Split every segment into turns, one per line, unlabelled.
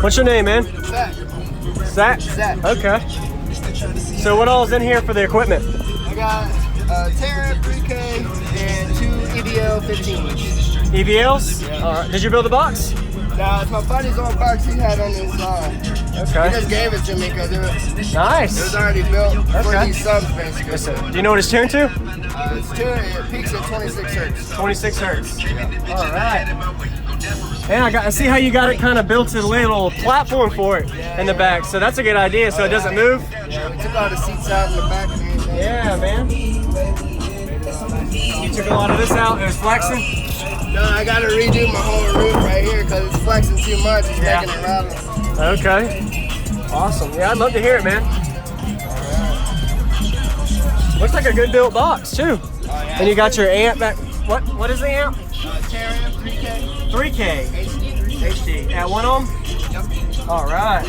What's your name, man?
Zach.
Zach? Okay. So what all is in here for the equipment?
I got Taramp 3K and 2 EVL 15s.
EVLs?
Yeah.
All right. Did you build the box?
Nah, it's my buddy's own box he had on his line.
Okay.
He just gave it to me because it was
nice.
already built for these subs, basically.
Listen, do you know what it's tuned to?
It peaks at 26 hertz.
26 hertz.
Yeah.
All right. And I see how you got it kind of built to the little platform for it in the back. So that's a good idea. So it doesn't move.
Yeah, we took all the seats out in the back.
Yeah, man. You took a lot of this out. It was flexing.
No, I gotta redo my whole roof right here because it's flexing too much. It's making it rattle.
Okay. Awesome. Yeah, I'd love to hear it, man. Looks like a good built box too. And you got your amp back. What is the amp?
Taramp 3K.
3K. HD. At 1 ohm?
Yep.
All right.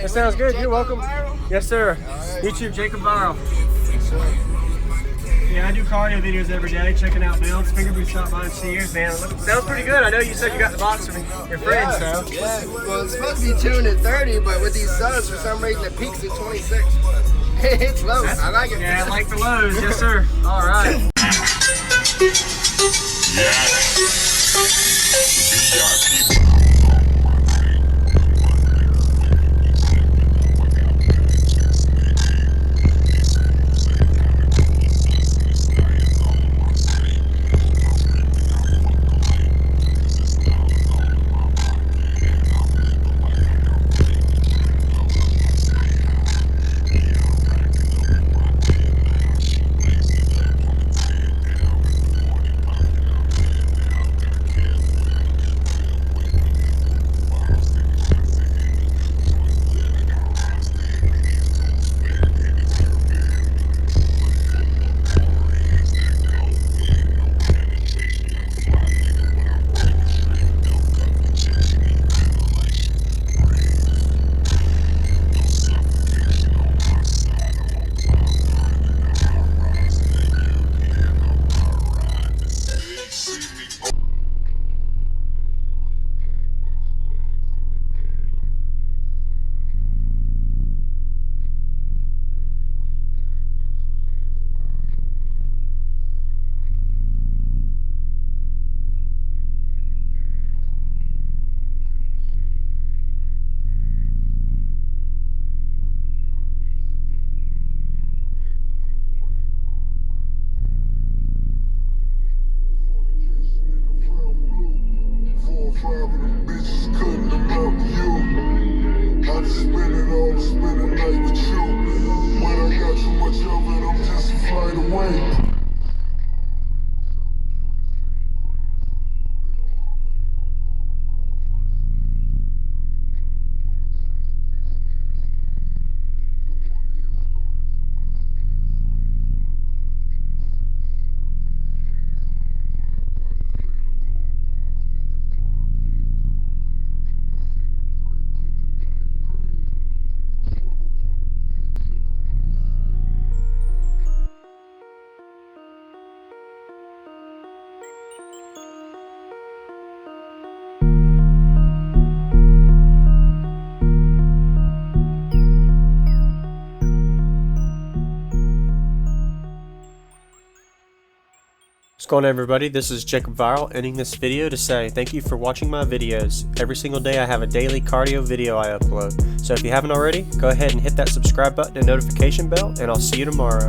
That sounds good. You're welcome.
JacobViral?
Yes, sir.
Alright.
YouTube, JacobViral.
Yes, sir.
Yeah, I do cardio videos every day, checking out builds. Finger Boot stopped by and see yours, man. Sounds pretty good. I know you said you got the box from your friend, so.
Yeah, well, it's supposed to be tuned at 30, but with these subs, for some reason, it peaks at 26. It's low. I like it.
Yeah, I like the lows. Yes, sir. All right. What's going on, everybody? This is JacobViral, ending this video to say thank you for watching my videos. Every single day I have a daily cardio video I upload. So if you haven't already, go ahead and hit that subscribe button and notification bell, and I'll see you tomorrow.